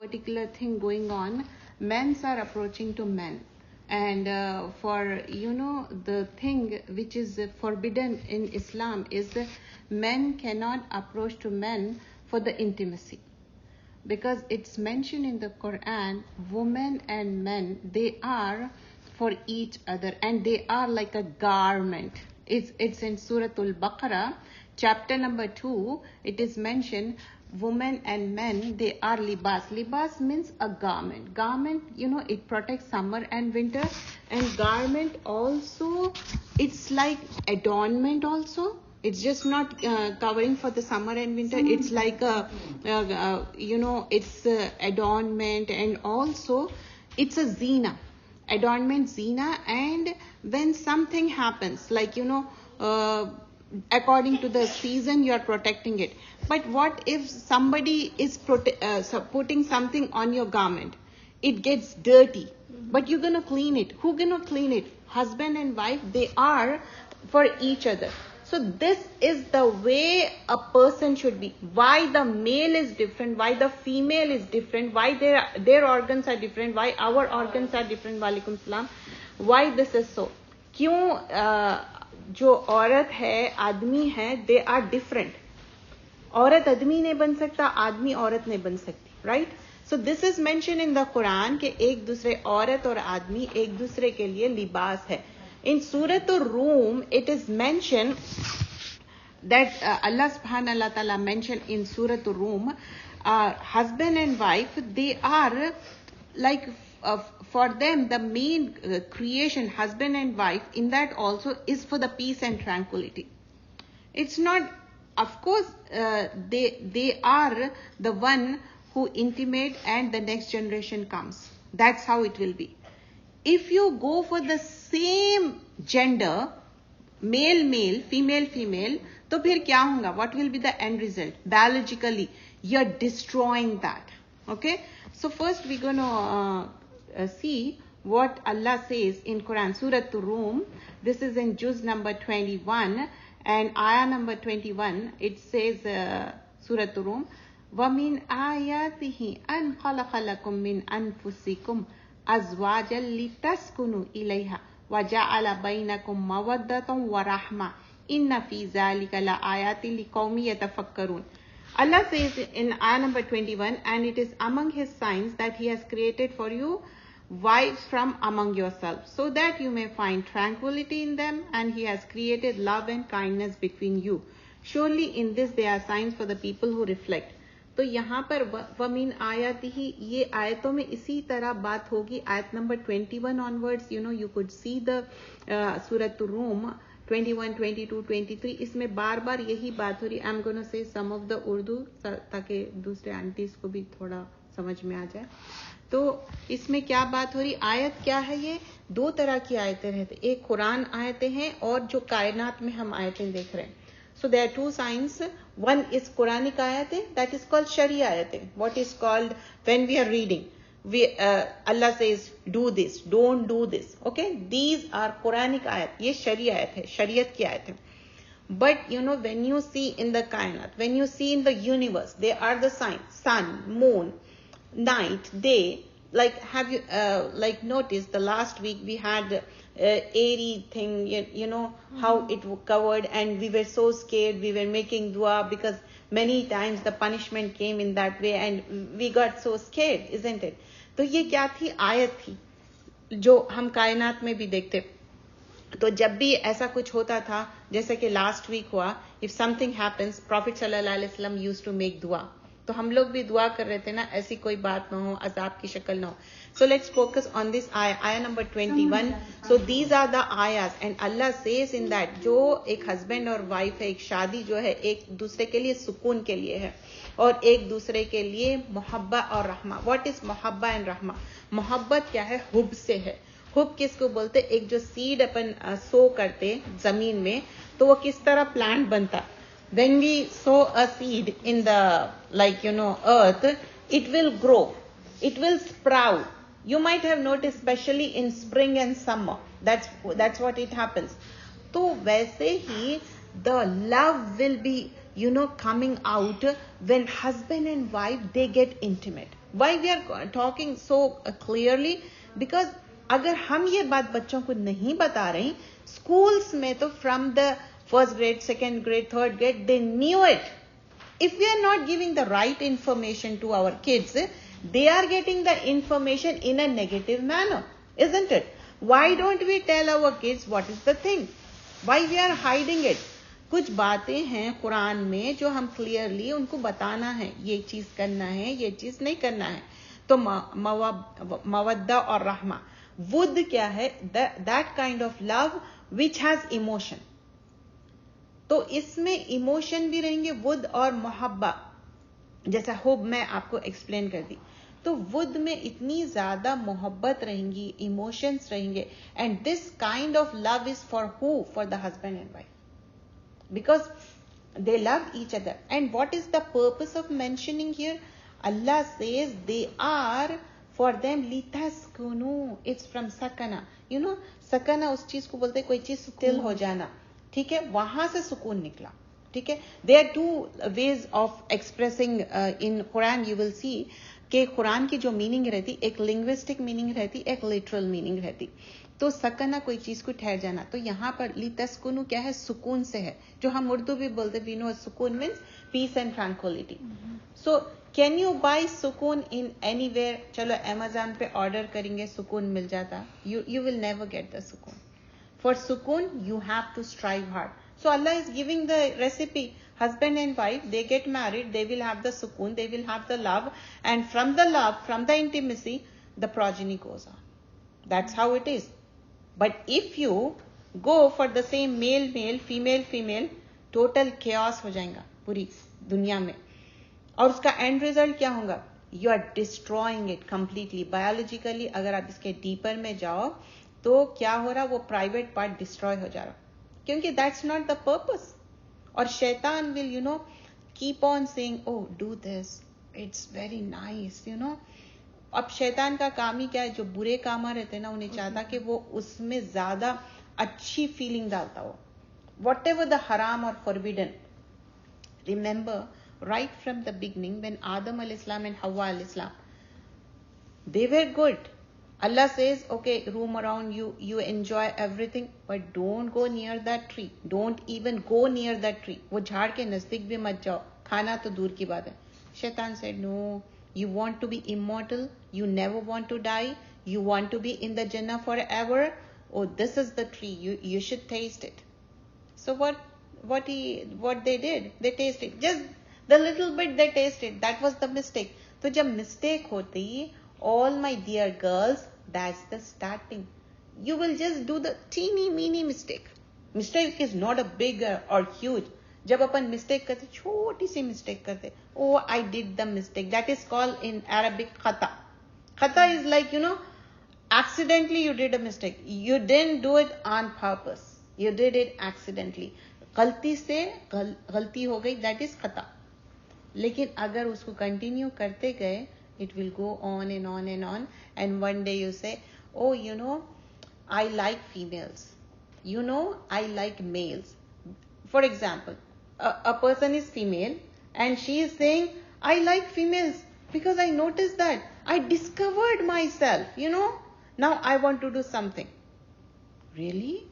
particular thing going on. Men are approaching to men, and for the thing which is forbidden in Islam is men cannot approach to men for the intimacy, because it's mentioned in the Quran, women and men, they are for each other and they are like a garment. It's in Surah Al-Baqarah, chapter number 2. It is mentioned, women and men, they are libas. Libas means a garment. Garment, it protects summer and winter. And garment also, it's like adornment also. It's just not covering for the summer and winter. It's like it's adornment, and also it's a zina. Adornment, zina. And when something happens, like according to the season, you are protecting it. But what if somebody is putting something on your garment? It gets dirty, but you're gonna clean it. Who gonna clean it? Husband and wife, they are for each other. So this is the way a person should be. Why the male is different, why the female is different, why their organs are different, why our organs are different. Walaikum salam. Why this is so? क्यों जो औरत है, आदमी है, they are different. औरत आदमी नहीं बन सकता, आदमी औरत नहीं बन सकती, right? So this is mentioned in the Quran कि एक दूसरे, औरत और आदमी एक दूसरे के लिए लिबास है. In Surah Ar-Rum, it is mentioned that Allah subhanahu wa ta'ala mentioned in Surah Ar-Rum, husband and wife, they are like, for them, the main creation, husband and wife, in that also is for the peace and tranquility. It's not, of course, they are the one who intimate and the next generation comes. That's how it will be. If you go for the same gender, male, female, तो फिर क्या होगा? What will be the end result? Biologically, you're destroying that. Okay? So first we're going to see what Allah says in Quran, Surah Ar-Rum. This is in Juz number 21 and ayah number 21. It says, Surah Ar-Rum, وَمِنْ آيَاتِهِ أَنْ خَلَقَ لَكُم مِّنْ أَنفُسِكُمْ أَزْوَاجًا لِتَسْكُنُوا إِلَيْهَا وَجَعَلَ بَيْنَكُم مَّوَدَّةً وَرَحْمَةً إِنَّ فِي ذَلِكَ لَآيَاتٍ لِقَوْمٍ يَتَفَكَّرُونَ. Allah says in ayah number 21, and it is among his signs that he has created for you wives from among yourselves, so that you may find tranquility in them, and he has created love and kindness between you. Surely in this there are signs for the people who reflect. तो यहाँ पर वमीन आयत ही, ये आयतों में इसी तरह बात होगी. आयत number 21 onwards, you could see the Surah Ar-Rum 21, 22, 23. इसमें बार बार यही बात हो रही. I'm gonna say some of the Urdu ताकि दूसरे आंटीज को भी थोड़ा समझ में आ जाए. तो इसमें क्या बात हो रही? आयत क्या है? ये दो तरह की आयतें रहती. एक कुरान आयतें हैं और जो कायनात में हम आयतें देख रहे हैं. So there are two signs. One is Quranic ayat, that is called Sharia ayat. What is called when we are reading, Allah says do this, don't do this. Okay, these are Quranic ayat. Ye Sharia ayat hai, Shariat ki ayat hai. But when you see in the kainat, when you see in the universe, they are the signs: sun, moon, night, day. Like, have you noticed the last week we had airy thing, how it covered, and we were so scared, we were making dua because many times the punishment came in that way and we got so scared, isn't it? तो ये क्या थी? आयत थी जो हम कायनात में भी देखते. तो जब भी ऐसा कुछ होता था, जैसे कि लास्ट वीक हुआ, if something happens, Prophet sallallahu alaihi wasallam used to make dua. तो हम लोग भी दुआ कर रहे थे ना, ऐसी कोई बात ना हो, अजाब की शक्ल ना हो. So let's focus on this ayah number 21. So these are the ayahs, and Allah says in that, जो एक husband और wife है, एक शादी जो है, एक दूसरे के लिए सुकून के लिए है और एक दूसरे के लिए मोहब्बा और रहमा. What is Mohaba and रहमा? मोहब्बत क्या है? हुब से है. हुब किसको बोलते? एक जो सीड अपन सो करते जमीन में, तो वो किस तरह प्लांट बनता. When we sow a seed in the, earth, it will grow. It will sprout. You might have noticed, especially in spring and summer. That's what it happens. तो वैसे ही the love will be, coming out when husband and wife, they get intimate. Why we are talking so clearly? Because अगर हम ये बात बच्चों को नहीं बता रहे, schools में तो from the first grade, second grade, third grade, they knew it. If we are not giving the right information to our kids, they are getting the information in a negative manner, isn't it? Why don't we tell our kids what is the thing? Why we are hiding it? कुछ बातें हैं कुरान में जो हम clearly उनको बताना है, ये चीज करना है, ये चीज नहीं करना है. तो मवद्दा और रहमा, वुद क्या है? That kind of love which has emotion. तो इसमें इमोशन भी रहेंगे, वुद और मोहब्बा, जैसा हुब मैं आपको एक्सप्लेन कर दी. तो वुद में इतनी ज्यादा मोहब्बत रहेंगी, इमोशंस रहेंगे. And this kind of love is for who? For the husband and wife, because they love each other. And what is the purpose of mentioning here? Allah says they are for them litaskunu. It's from sakana. You know, sakana उस चीज को बोलते हैं कोई चीज still हो जाना, ठीक है, वहां से सुकून निकला, ठीक है. There are two ways of expressing in Quran. You will see कि कुरान की जो मीनिंग रहती, एक लिंग्विस्टिक मीनिंग रहती, एक लिटरल मीनिंग रहती. तो सकना कोई चीज को ठहर जाना. तो यहाँ पर लितस्कुनु क्या है? सुकून से है, जो हम उर्दू भी बोलते, वी नो सुकून means peace and tranquility. So can you buy सुकून इन एनीवेयर? चलो अमेज़न पे ऑर्डर करेंगे, सुकून मिल जाता. You will never get the सुकून. फॉर सुकून you have to strive hard. So Allah is giving the recipe. Husband and wife, they get married, they will have the sukoon, they will have the love, and from the love, from the intimacy, the progeny goes on. That's how it is. But if you go for the same male, female, total chaos हो जाएगा पूरी दुनिया में. और उसका end result क्या होगा? You are destroying it completely. Biologically, अगर आप इसके deeper में जाओ, तो क्या हो रहा? वो private part destroy हो जा रहा, क्योंकि that's not the purpose. और शैतान will keep on saying, oh, do this, it's very nice, अब शैतान का काम ही क्या है? जो बुरे काम रहते हैं ना, उन्हें चाहता कि वो उसमें ज्यादा अच्छी फीलिंग डालता हो. Whatever the haram or forbidden. Remember, right from the beginning, when Adam al-Islam and Hawa al-Islam, they were good. Allah says, okay, roam around, you enjoy everything, but don't go near that tree. Don't even go near that tree. वो झाड़ के नजदीक भी मत जाओ, खाना तो दूर की बात है. Shaitan said, no, you want to be immortal, you never want to die, you want to be in the Jannah forever. Oh, this is the tree, you should taste it. So what they did, they tasted. Just the little bit they tasted, that was the mistake. So जब mistake होती, all my dear girls, that's the starting. You will just do the teeny meeny mistake. Mistake is not a big or huge. जब अपन mistake करते, छोटी सी mistake करते, oh, I did the mistake. That is called in Arabic khata. Khata is like, accidentally you did a mistake. You didn't do it on purpose. You did it accidentally. गलती से गलती हो गई, that is khata. लेकिन अगर उसको continue करते गए, it will go on and on and on. And one day you say, oh, I like females. I like males. For example, a person is female and she is saying, I like females because I noticed that. I discovered myself, Now I want to do something. Really?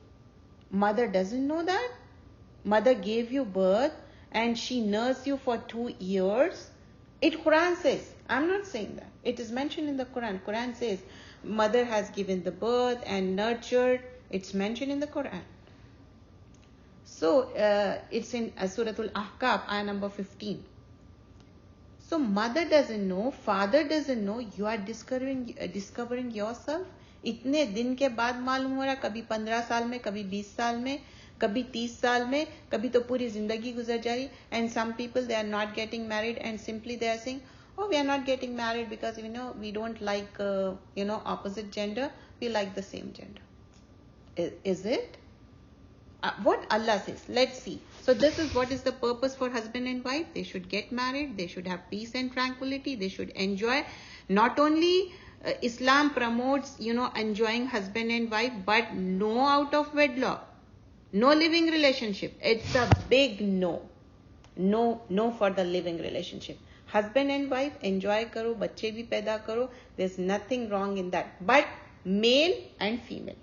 Mother doesn't know that? Mother gave you birth and she nursed you for 2 years. Quran says, I'm not saying that. It is mentioned in the Quran. Quran says, mother has given the birth and nurtured. It's mentioned in the Quran. So, it's in Suratul Ahqaf, ayah number 15. So, mother doesn't know, father doesn't know, you are discovering yourself. इतने दिन के बाद मालूम हो रहा, कभी 15 साल में, कभी 20 साल में, कभी 30 साल में, कभी तो पूरी जिंदगी गुजर जा रही. And some people, they are not getting married and simply they are saying, oh, we are not getting married because, we don't like, opposite gender. We like the same gender. Is it? What Allah says. Let's see. So this is what is the purpose for husband and wife. They should get married. They should have peace and tranquility. They should enjoy. Not only Islam promotes, enjoying husband and wife, but no out of wedlock. No living relationship. It's a big no. No for the living relationship. husband and wife, enjoy करो, बच्चे भी पैदा करो, there's nothing wrong in that. But male and female.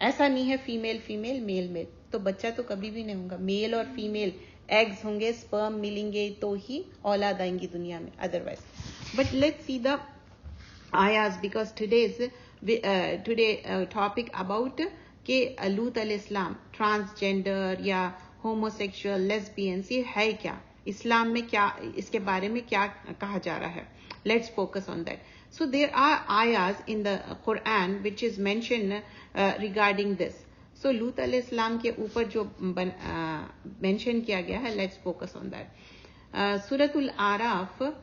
ऐसा नहीं है female female male mail, तो बच्चा तो कभी भी नहीं होगा. मेल और फीमेल एग्स होंगे, स्पर्म मिलेंगे तो ही औलाद आएंगी दुनिया में, otherwise. But let's see the आयास, बिकॉज टुडे टॉपिक अबाउट के लूत अलैहिस्सलाम ट्रांसजेंडर या होमोसेक्सुअल लेस्बियंस ये है क्या, इस्लाम में क्या, इसके बारे में क्या कहा जा रहा है. Let's focus on that. So there are ayahs in the Quran which is mentioned regarding this. So Lut alayhi salam के ऊपर जो mention किया गया है, let's focus on that. Suratul Araf,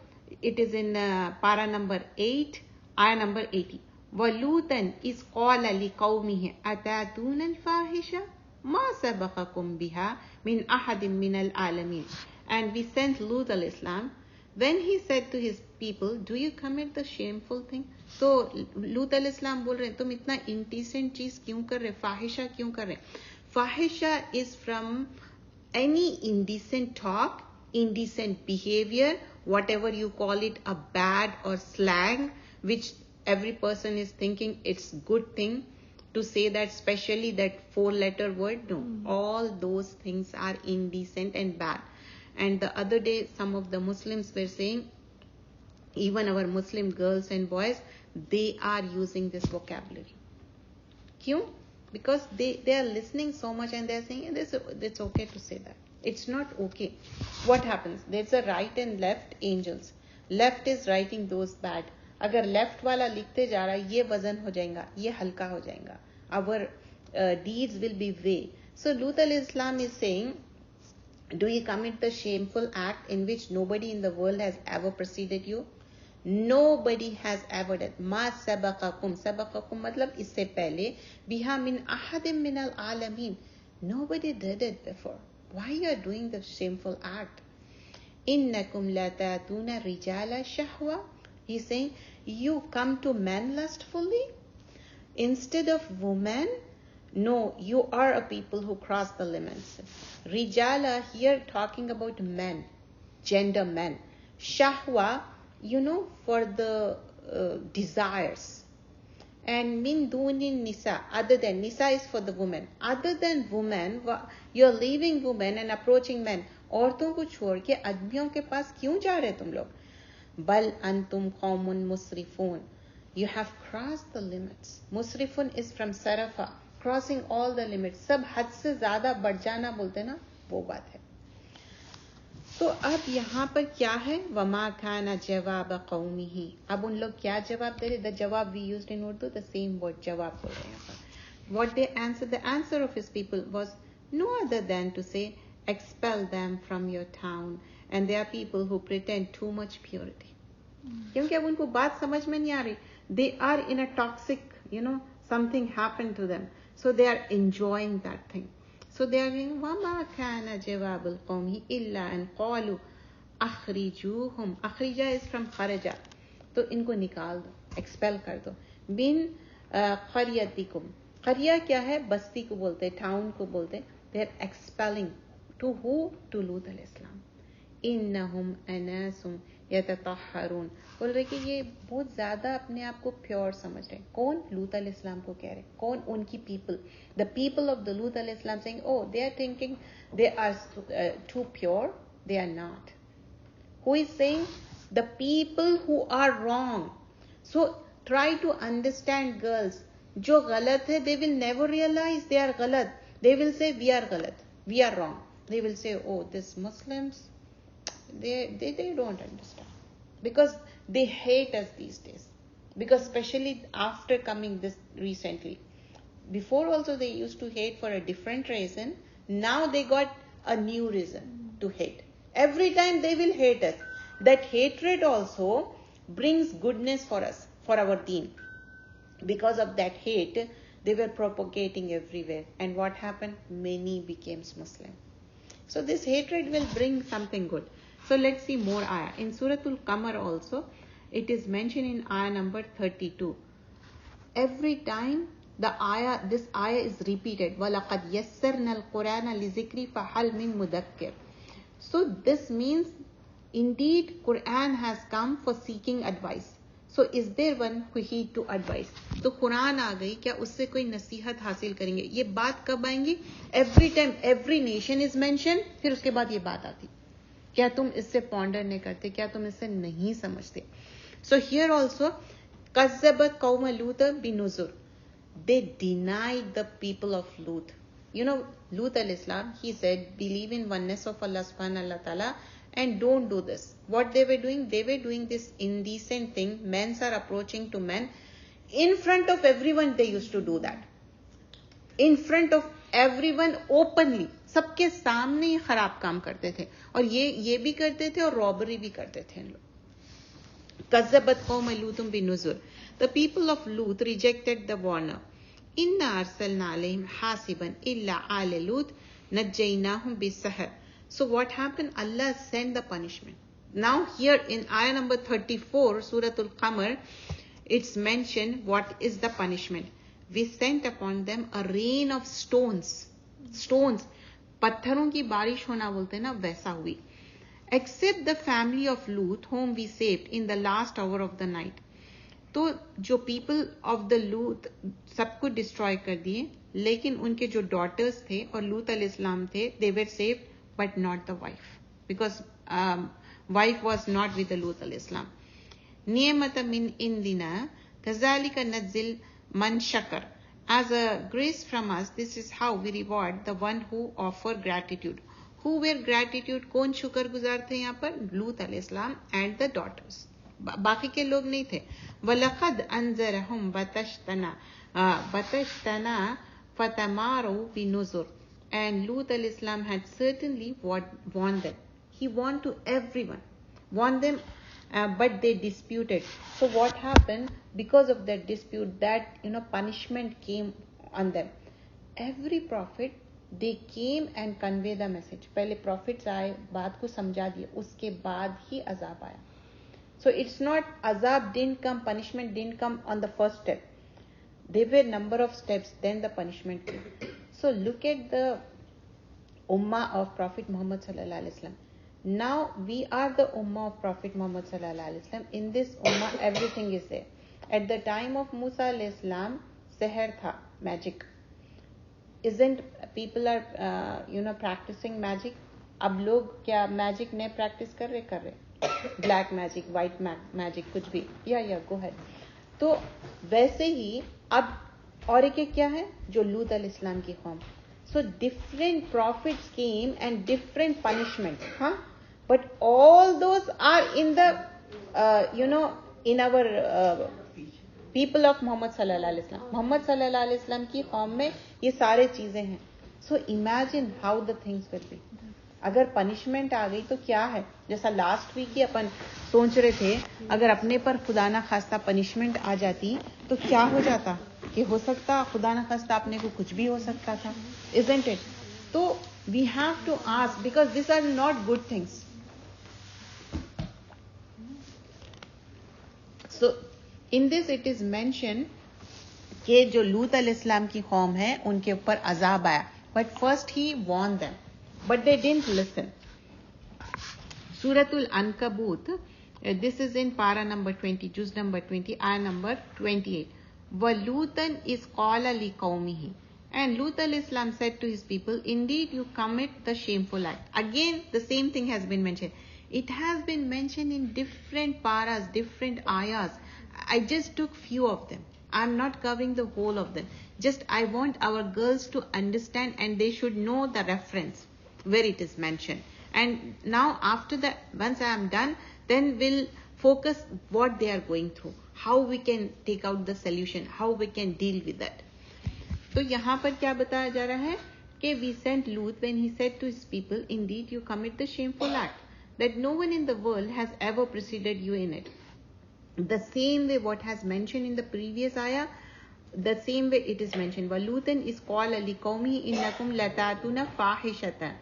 it is in para number 8, ayah number 80. وَلُوتًا إِذْ قَالَ لِقَوْمِهِ أَتَأْتُونَ الْفَاحِشَةَ مَا سَبَقَكُمْ بِهَا مِنْ أَحَدٍ مِنَ الْعَالَمِينَ. And we sent Lut alayhi salam when he said to his people, do you commit the shameful thing? तो लूत अलैहिस्सलाम बोल रहे हैं, तुम इतना indecent चीज क्यों कर रहे, फाहिशा क्यों कर रहे. फाहिशा is from any indecent talk, indecent behavior, whatever you call it, a bad or slang, which every person is thinking it's good thing to say that, especially that 4-letter word. No, all those things are indecent and bad. And the other day, some of the Muslims were saying, even our Muslim girls and boys, they are using this vocabulary. Kyun? Because they are listening so much and they are saying, it's okay to say that. It's not okay. What happens? There's a right and left angels. Left is writing those bad. अगर left वाला लिखते जा रहा है, ये वजन हो जाएगा, ये हल्का हो जाएगा. Our deeds will be weighed. So Lut alayhi salam is saying, do you commit the shameful act in which nobody in the world has ever preceded you? Nobody has ever done. Ma sabaqakum. Sabaqakum matlab isse pehle. Biha min ahadim min al-alamin. Nobody did it before. Why you are doing the shameful act? Innakum la ta'tuna rijala shahwa. He's saying, you come to men lustfully instead of women. No, you are a people who cross the limits. Rijala here talking about men, gender men. Shahwa, for the desires. And min dunin nisa, other than, nisa is for the woman. Other than women, you're leaving women and approaching men. औरतों को छोड़ के आदमियों के पास क्यों जा रहे तुम लोग? बल अंतुम qawmun musrifun. You have crossed the limits. Musrifun is from sarafa, crossing all the limits. सब हद से ज़्यादा बढ़ जाना बोलते ना, वो बात है. तो अब यहाँ पर क्या है? वमा खाना जवाब कौमिही. अब उन लोग क्या जवाब दे रहे? द जवाब we used in Urdu, the same word जवाब बोल रहे हैं यहाँ पर. What they answered, the answer of his people was no other than to say, expel them from your town. And there are people who pretend too much purity. क्योंकि अब उनको बात समझ में नहीं आ रही. They are in a toxic, something happened to them. So they are enjoying that thing. So they are saying, وَمَا كَانَ جَوَابُ الْقَوْمِ إِلَّا أَنْ قَالُوا أَخْرِجُوهُمْ. أخرجا is from kharaja. तो इनको निकाल दो, expel कर दो. बिन قَرْيَتِكُمْ. قَرْيَا क्या है? बस्ती को बोलते, town को बोलते. They are expelling. To who? To Lut alayhi salam. إِنَّهُمْ أَنَاسٌ यततहरून. बोल रहे कि ये बहुत ज्यादा अपने आप को प्योर समझ रहे. कौन? लूत अलैहिस्सलाम को कह रहे. कौन? उनकी people. The people of the लूत अलैहिस्सलाम saying, oh, they are thinking they are too pure. They are not. Who is saying? The people who are wrong. So try to understand, girls. जो गलत है, they will never realize they are गलत. They will say we are गलत, we are wrong. They will say, oh, this Muslims, they don't understand, because they hate us these days, because especially after coming this recently. Before also they used to hate for a different reason. Now they got a new reason to hate. Every time they will hate us. That hatred also brings goodness for us, for our deen. Because of that hate, they were propagating everywhere. And what happened? Many became Muslim. So this hatred will bring something good. So let's see more ayah. In Suratul Qamar also, it is mentioned in ayah number 32. Every time this ayah is repeated. وَلَقَدْ يَسَّرْنَا الْقُرْآنَ لِذِكْرِ فَهَلْ مِن مُدَكِّرٍ. So this means Indeed, Quran has come for seeking advice. So is there one who heed to advice? तो कुरान आ गई, क्या उससे कोई नसीहत हासिल करेंगे? ये बात कब आएंगी? Every time every nation is mentioned, फिर उसके बाद ये बात आती. क्या तुम इससे पॉन्डर नहीं करते? क्या तुम इससे नहीं समझते? So here also, कज़्ज़बत कौम लूत बिनुज़ुर. They denied the people of Lut. You know, Lut al-Islam, he said, believe in oneness of Allah subhanahu wa ta'ala and don't do this. What they were doing? They were doing this indecent thing. Men are approaching to men. In front of everyone, they used to do that. In front of everyone, openly. सबके सामने ही खराब काम करते थे. और ये भी करते थे और रॉबरी भी करते थे इन लोग. कज़्ज़बत कौम लूत बिनुज़ुर. The people of Lut rejected the warner. Inna arsalna alayhim hasiban illa ala Lut najjaynahum bisahr. So what happened? Allah sent the punishment. Now here in ayah number 34, Suratul Qamar, it's mentioned what is the punishment. We sent upon them a rain of stones. Stones. पत्थरों की बारिश होना बोलते हैं ना, वैसा हुई. Except the family of Lut, whom we saved in the last hour of the night. तो जो पीपल ऑफ द लूत सबको डिस्ट्रॉय कर दिए, लेकिन उनके जो डॉटर्स थे और लूत अलैहिस्सलाम थे, they were saved but not the wife, because wife was not with the लूत अलैहिस्सलाम. नियमत मिन इंदिना कज़ालिका नज़िल मन शकर. As a grace from us, this is how we reward the one who offer gratitude. Who were gratitude? कौन शुक्रगुजार थे यहाँ पर? लूत अलैहिस्सलाम and the daughters. बाकी के लोग नहीं थे. वलक़द अंज़रहुम बतशतना फतमारू बिनुज़ुर. And Lut al-Islam had certainly warned them. He warned to everyone, warned them, but they disputed. So what happened? Because of that dispute, that punishment came on them. Every prophet, they came and convey the message. पहले prophets आए, बात को समझा दिए, उसके बाद ही अजाब आया. So it's not azab didn't come, punishment didn't come on the first step. There were number of steps, then the punishment came. So look at the ummah of Prophet Muhammad sallallahu alaihi wasallam. Now we are the ummah of Prophet Muhammad sallallahu alaihi wasallam. In this ummah, everything is there. At the time of Musa alayhi salam, seher tha, magic. Isn't people are practicing magic? अब लोग क्या magic नहीं practice कर रहे? Black magic, white magic, कुछ भी. या गो head. तो वैसे ही अब और एक क्या है? जो लूत अलैहिस्सलाम की कौम. So different prophets came and different punishment. हाँ, but all those are in the in our people of Muhammad सल्लल्लाहु अलैहि वसल्लम. मोहम्मद सल्लल्लाहु अलैहि वसल्लम की कौम में ये सारे चीजें हैं. So imagine how the things will be. अगर पनिशमेंट आ गई तो क्या है? जैसा लास्ट वीक ही अपन सोच रहे थे, अगर अपने पर खुदा ना खास्ता पनिशमेंट आ जाती तो क्या हो जाता? कि हो सकता खुदा ना खास्ता अपने को कुछ भी हो सकता था. Isn't it? तो we have to ask, because these are not good things. So in this it is mentioned कि जो लूत अलैहिस्सलाम की कौम है उनके ऊपर अजाब आया, but first he warned them. But they didn't listen. Suratul Ankabut, this is in para number 20, juz number 20, ayah number 28. وَلُوتًا إِذْ قَالَ لِقَوْمِهِ. And Lut al-Islam said to his people, indeed you commit the shameful act. Again, the same thing has been mentioned. It has been mentioned in different paras, different ayahs. I just took few of them. I'm not covering the whole of them. Just I want our girls to understand, and they should know the reference where it is mentioned. And now after that, once I am done, then we'll focus what they are going through, how we can take out the solution, how we can deal with that. तो यहाँ पर क्या बताया जा रहा है कि we sent Lut when he said to his people, indeed you commit the shameful act that no one in the world has ever preceded you in it. The same way what has mentioned in the previous ayah, the same way it is mentioned. وَلُوتًا إِذْ قَالَ لِقَوْمِهِ إِنَّكُمْ لَتَأْتُونَ فَاحِشَةً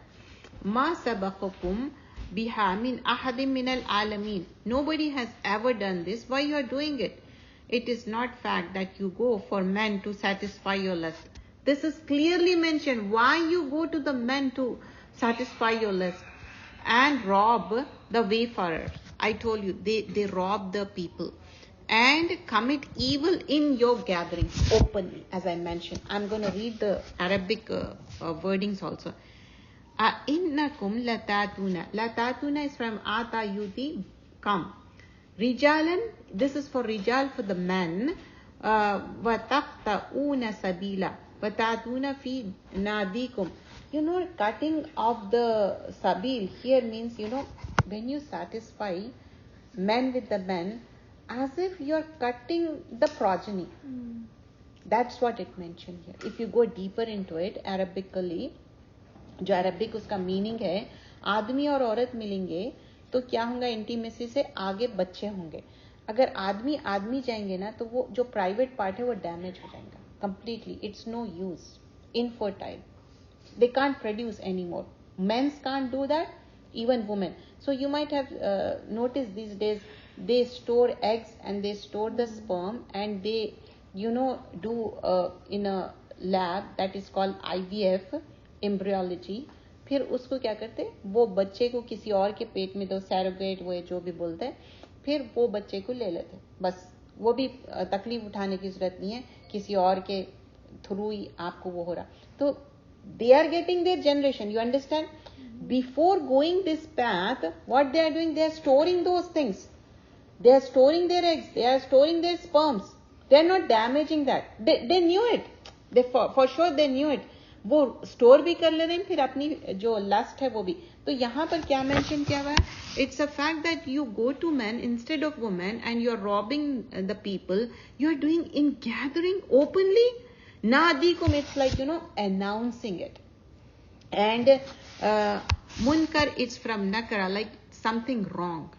مَا سَبَقَكُمْ بِهَا مِنْ أَحَدٍ مِنَ الْعَالَمِينَ. Nobody has ever done this. Why you are doing it? It is not fact that you go for men to satisfy your lust. This is clearly mentioned. Why you go to the men to satisfy your lust and rob the wayfarers. I told you, they rob the people and commit evil in your gatherings openly, as I mentioned. I'm going to read the Arabic wordings also. Innakum latatuna. Latatuna is from ata yuti, come. Rijalan, this is for rijal, for the men. Wataqta'una sabila. Watatuna fi nadikum. Cutting off the sabil here means, when you satisfy men with the men, as if you're cutting the progeny. That's what it mentioned here. If you go deeper into it, Arabically, जो Arabic उसका meaning है, आदमी और औरत मिलेंगे तो क्या होगा, इंटीमेसी से आगे बच्चे होंगे. अगर आदमी आदमी जाएंगे ना तो वो जो प्राइवेट पार्ट है वो डैमेज हो जाएगा completely. It's no use. Infertile, they can't produce anymore. Men can't do that, even women. So you might have noticed these days they store eggs and they store the sperm and they do in a lab that is called IVF, embryology. फिर उसको क्या करते, वो बच्चे को किसी और के पेट में दो, सैरोगेट वो जो भी बोलते हैं, फिर वो बच्चे को ले लेते. बस वो भी तकलीफ उठाने की जरूरत नहीं है, किसी और के थ्रू ही आपको वो हो रहा. तो they are getting their generation, you understand? Before going this path, what they are doing, they are storing those things. They are storing their eggs, they are storing their sperms. They are not damaging that. They knew it. They for sure they knew it. वो store भी कर ले रहे हैं, फिर अपनी जो lust है वो भी. तो यहाँ पर क्या मेंशन किया हुआ है, it's a fact that you go to man instead of women and you are robbing the people. You are doing in gathering openly. Nadikum, it's like, announcing it. And munkar, it's from nakara, like something wrong.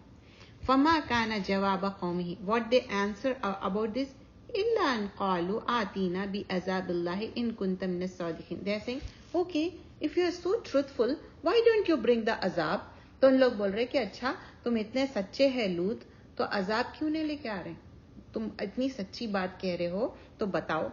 Fama kana jawaba qawmihi. What they answer about this? Illa an qalu atina bi azabillahi in kuntum min as-sadiqin. They are saying, okay, if you are so truthful, why don't you bring the azab? तो उन लोग बोल रहे कि अच्छा, तुम इतने सच्चे हैं लूत, तो अजाब क्यों नहीं लेके आ रहे? तुम इतनी सच्ची बात कह रहे हो तो बताओ.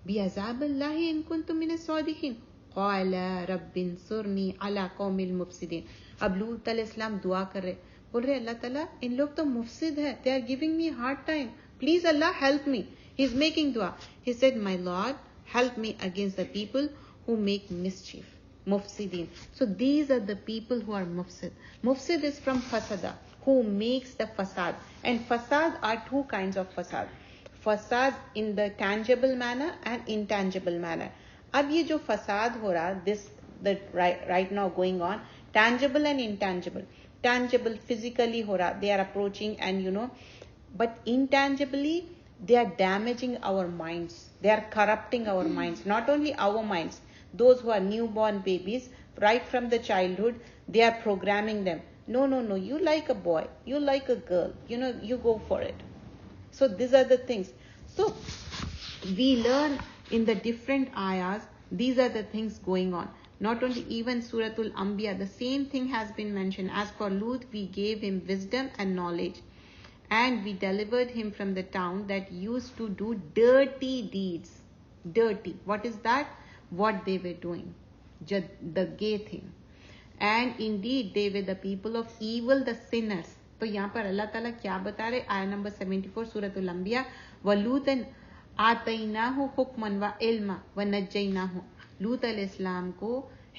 बिअज़ाब अल्लाह इन कुंतुम मिन अस्सादिकीन क़ाल रब्बि इंसुरनी अला क़ौमिल मुफ़सिदीन. अब लूत अलैहिस्सलाम दुआ कर रहे, बोल रहे अल्लाह ताला, इन लोग तो मुफसिद है, they are giving me hard time, please Allah help me. He is making दुआ. He said my lord help me against the people who make mischief. Mufsidin. So these are the people who are mufsid. Mufsid is from fasada, who makes the fasad. And fasad are two kinds of fasad. Fasad in the tangible manner and intangible manner. अब ये जो फसाद हो रहा, this that right now going on, tangible and intangible. Tangible physically हो रहा, they are approaching and but intangibly they are damaging our minds. They are corrupting our minds. Not only our minds. Those who are newborn babies, right from the childhood, they are programming them. No, you like a boy, you like a girl, you go for it. So these are the things. So we learn in the different ayahs, these are the things going on. Not only even Suratul Anbiya, the same thing has been mentioned. As for Lut, we gave him wisdom and knowledge. And we delivered him from the town that used to do dirty deeds. Dirty. What is that? What they were doing, the gay thing. And indeed they were the people of evil, the sinners. तो यहाँ पर अल्लाह ताला क्या बता रहे, आया number 74 सूरतुल अंबिया, वलूतन आतैनाहु हुक्मन व इल्मा व नज्जैनाहु. लूत अलैहिस्सलाम को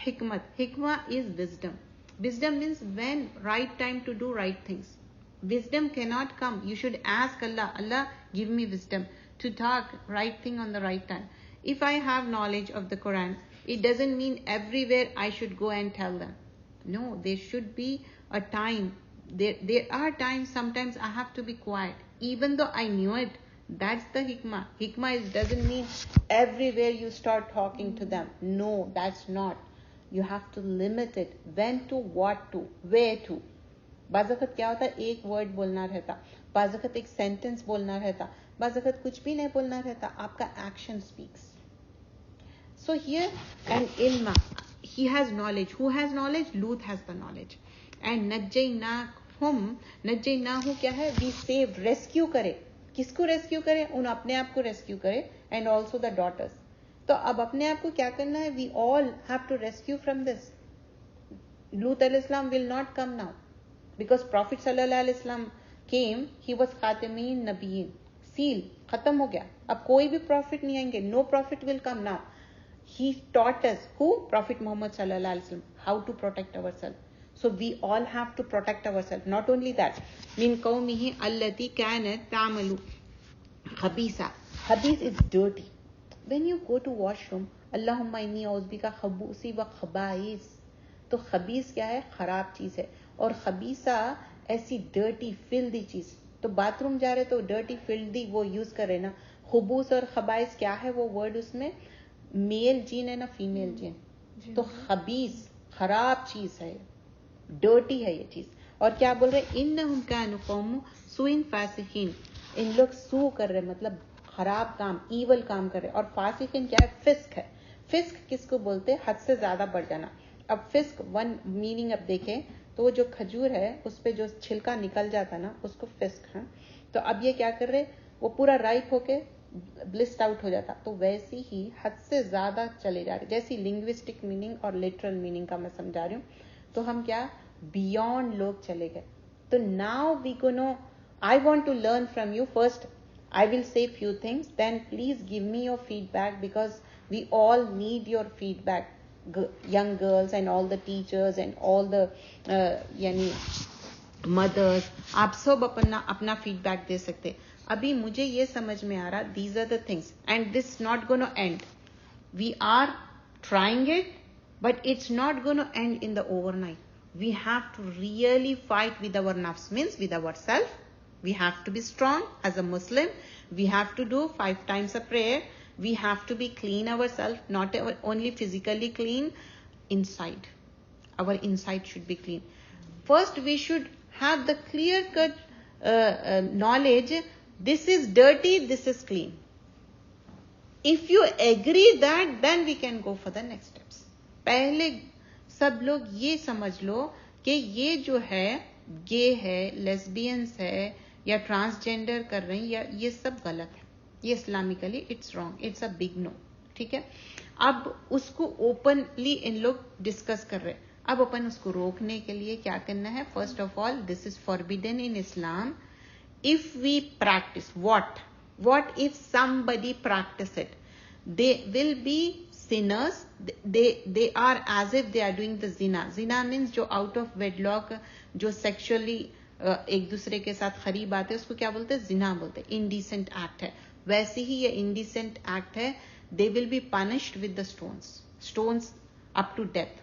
हिकमत, हिकमा is wisdom. Wisdom means when right time to do right things. Wisdom cannot come. You should ask Allah, Allah give me wisdom to talk right thing on the right time. If I have knowledge of the Quran, it doesn't mean everywhere I should go and tell them. No, there should be a time. There are times, sometimes I have to be quiet. Even though I knew it, that's the hikmah. Hikmah doesn't mean everywhere you start talking to them. No, that's not. You have to limit it. When to, what to, where to. बाज़-वक़्त क्या होता है, एक word बोलना रहता, बाज़-वक़्त एक sentence बोलना रहता, बाज़-वक़्त कुछ भी नहीं बोलना रहता, आपका action speaks. So here, and ilma, he has knowledge. Who has knowledge? Lut has the knowledge. And najjaynahum, najjaynahu क्या है? We save, rescue करे. किसको rescue करे? उन अपने आप को rescue करे. And also the daughters. तो अब अपने आप को क्या करना है? We all have to rescue from this. Lut alayhi salam will not come now. because Prophet sallallahu alaihi wasallam came, he was khatamin nabiyyin, seal, खत्म हो गया, अब कोई भी prophet नहीं आएंगे, no prophet will come now. He taught us, who? Prophet Muhammad sallallahu alaihi wasallam, how to protect ourselves. So we all have to protect ourselves. Not only that, min qawmihi allati kanat ta'malu khabisa. Khabis is dirty. When you go to washroom, Allahumma inni auzbika khabusi wa khabais. तो खबीस क्या है? खराब चीज है. और खबीसा ऐसी dirty filthy चीज. तो बाथरूम जा रहे तो डर्टी फिल्दी वो यूज कर रहे ना. खुबूस और खबाइस क्या है वो वर्ड? उसमें मेल जीन है ना फीमेल जीन. तो खबीस खराब चीज है, डर्टी है ये चीज. और क्या बोल रहे? इन्नहुम कानु कौम सुइन फासिकीन. इन लोग सू कर रहे, मतलब खराब काम, ईवल काम कर रहे. और फासिकीन क्या है? फिस्क है. फिस्क किसको बोलते हैं? हद से ज्यादा बढ़ जाना. अब फिस्क वन मीनिंग अब देखें तो वो जो खजूर है उस पे जो छिलका निकल जाता ना उसको फिस्क है. तो अब ये क्या कर रहे? वो पूरा राइप होके ब्लिस्ट आउट हो जाता. तो वैसी ही हद से ज्यादा चले जा रहे. जैसी लिंग्विस्टिक मीनिंग और लिटरल मीनिंग का मैं समझा रही हूँ. तो हम क्या बियॉन्ड लोग चले गए. तो नाउ वी को no, I want to learn from you. First I will say few things, then please give me your feedback, because we all need your feedback, young girls and all the teachers and all the यानी mothers. आप सब अपना feedback दे सकते. अभी मुझे ये समझ में आ रहा, these are the things and this not gonna end. We are trying it, but it's not gonna end in the overnight. We have to really fight with our nafs, means with ourselves. We have to be strong as a Muslim. We have to do 5 times a prayer. We have to be clean ourselves, not only physically clean, inside. Our inside should be clean. First, we should have the clear-cut knowledge. This is dirty, this is clean. If you agree that, then we can go for the next steps. पहले सब लोग ये समझ लो कि ये जो है गे है, लेस्बियंस है या ट्रांसजेंडर कर रहे हैं, या ये सब गलत है. ये Islamically it's wrong, it's a big no. ठीक है. अब उसको ओपनली इन लोग डिस्कस कर रहे हैं. अब अपन उसको रोकने के लिए क्या करना है? First of all, this is forbidden in Islam. If we practice, what if somebody practice it? They will be sinners. They are as if they are doing the zina means जो out of wedlock, जो sexually एक दूसरे के साथ खरीब आते हैं, उसको क्या बोलते हैं? जिना बोलते हैं. इंडिसेंट एक्ट है. वैसे ही ये इंडिसेंट एक्ट है. They will be punished with the stones up to death.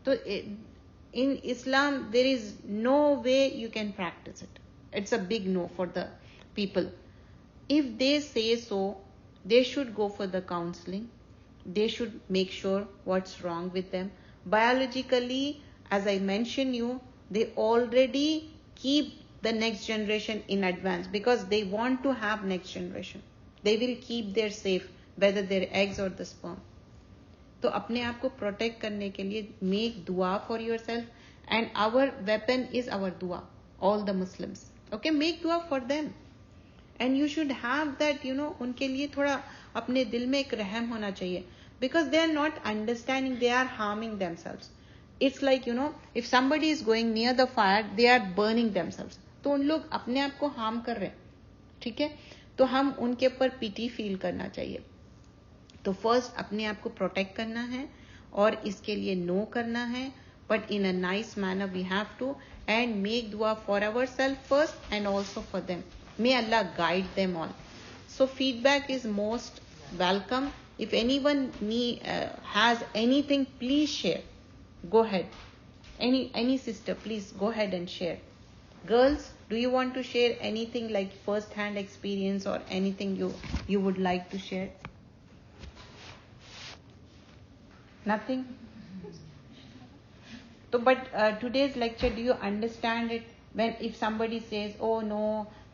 तो in Islam there is no way you can practise it. It's a big no for the people. If they say so, they should go for the counselling. They should make sure what's wrong with them. Biologically, as I mentioned you, they already keep the next generation in advance because they want to have next generation. They will keep their safe, whether their eggs or the sperm. तो अपने आप को protect करने के लिए make dua for yourself, and our weapon is our dua. All the Muslims, okay, make dua for them, and you should have that, उनके लिए थोड़ा अपने दिल में एक रहम होना चाहिए, because they are not understanding, they are harming themselves. It's like, if somebody is going near the fire, they are burning themselves. तो उन लोग अपने आप को हार्म कर रहे हैं. ठीक है. तो हम उनके ऊपर पिटी फील करना चाहिए. तो फर्स्ट अपने आप को प्रोटेक्ट करना है और इसके लिए नो करना है, but in a nice manner we have to, and make दुआ for our self first and also for them. May Allah guide them all. So feedback is most welcome. If anyone has anything, please share. Go ahead. Any sister, please go ahead and share. Girls, do you want to share anything like first-hand experience or anything you would like to share? Nothing? So, but today's lecture, do you understand it? When if somebody says, "Oh no,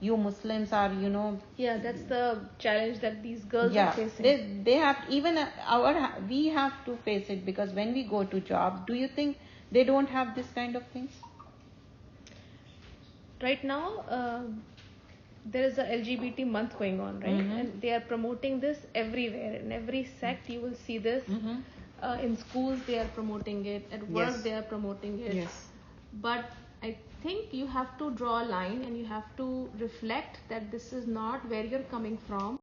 you Muslims are, Yeah, that's the challenge that these girls are facing. They have, even we have to face it, because when we go to job, do you think they don't have this kind of things? Right now, there is a LGBT month going on, right? Mm-hmm. And they are promoting this everywhere. In every sect, you will see this. Mm-hmm. In schools, they are promoting it. At work, Yes. they are promoting it. Yes. But I think you have to draw a line and you have to reflect that this is not where you're coming from.